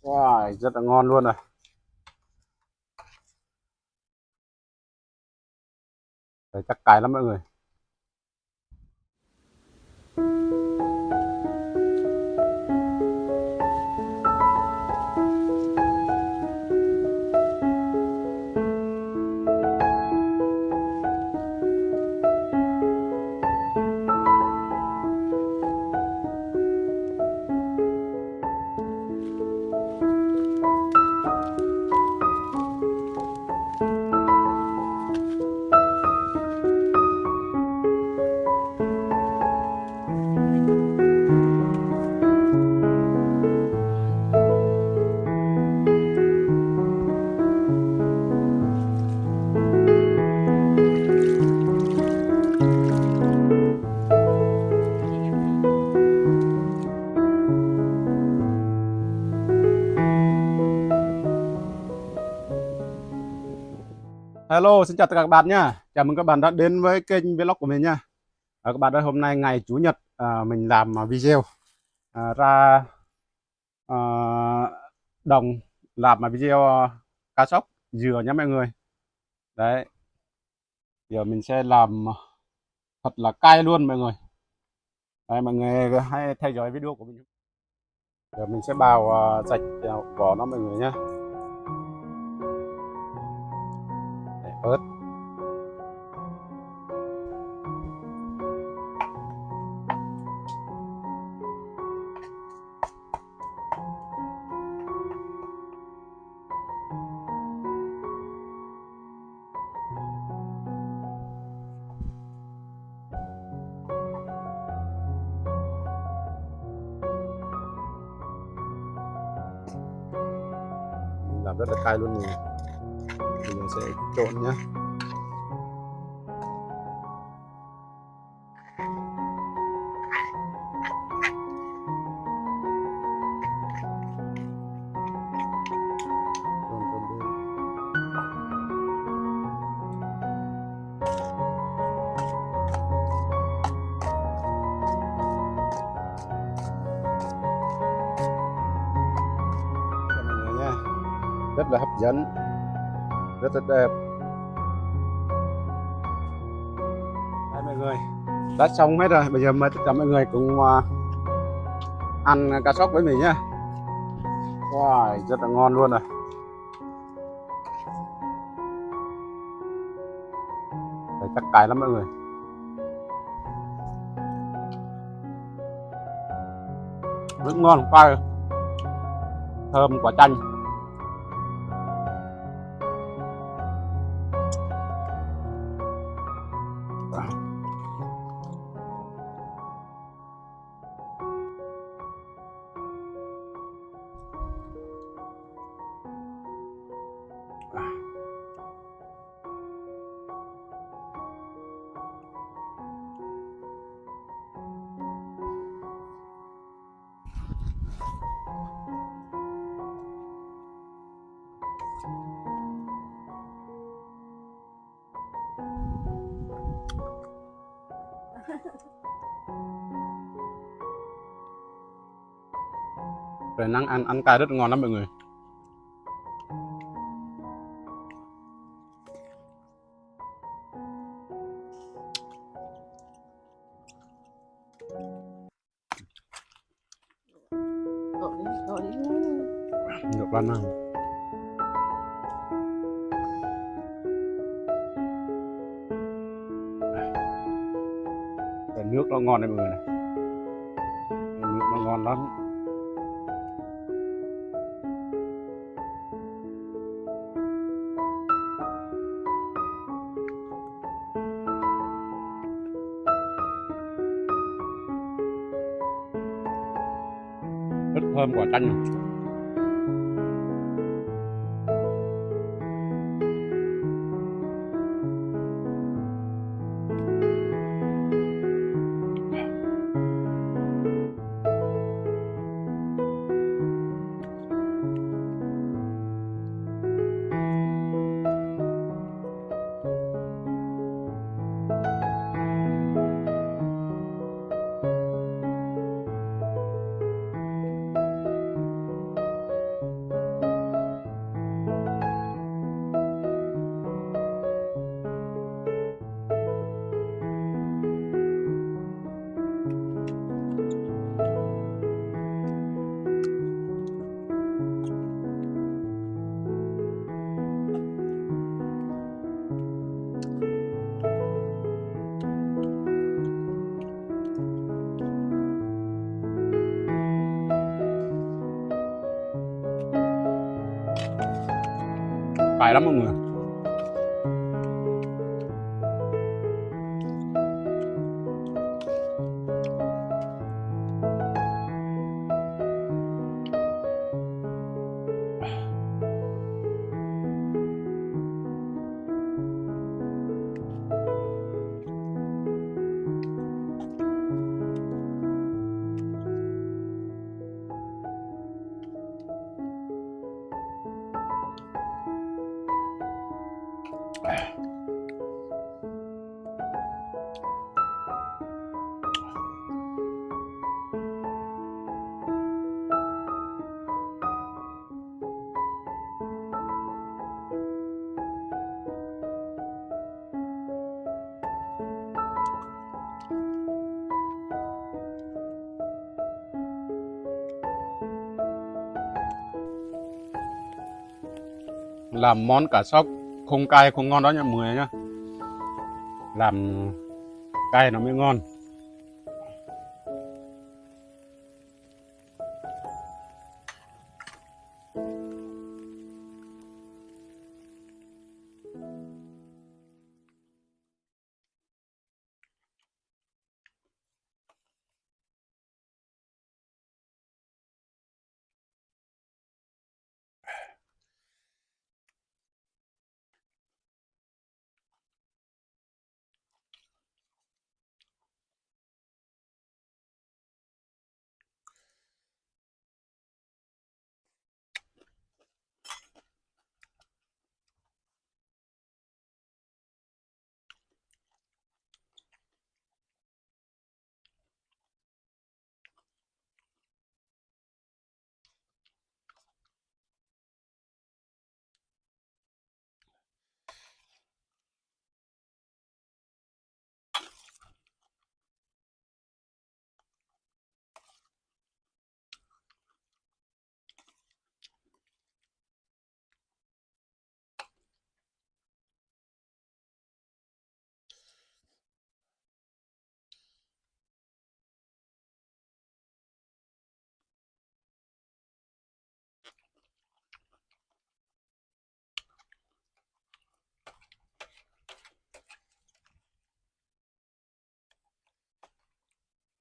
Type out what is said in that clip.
Wow, rất là ngon luôn rồi. Đấy, chắc cay lắm mọi người. Hello, xin chào tất cả các bạn nha. Chào mừng các bạn đã đến với kênh vlog của mình nha. Các bạn ơi, hôm nay ngày Chủ nhật mình làm video ra à, đồng làm video cá sóc dừa nha mọi người. Đấy, giờ mình sẽ làm thật là cay luôn mọi người. Đấy, mọi người hãy theo dõi video của mình. Giờ mình sẽ bào sạch vỏ nó mọi người nhé. Ớt. Mình làm rất là cay luôn mình. Mình sẽ trộn nhé. Trộn trộn lên. Cho mọi người nha. Rất là hấp dẫn, rất là đẹp. Đây mọi người, đã xong hết rồi. Bây giờ mời tất cả mọi người cùng ăn cá sóc với mình nhá. Wow, rất là ngon luôn rồi. Đấy, chắc cay lắm mọi người. Rất ngon, cay, thơm quả chanh. Rồi ăn cay rất ngon lắm mọi người. Được lắm nào. Cái nước nó ngon đấy mọi người này. Cái nước nó ngon lắm. Rất thơm quả chanh này. cay lắm mọi người. Làm món cá sóc không cay không ngon đó nha mọi người nhá. Làm cay nó mới ngon.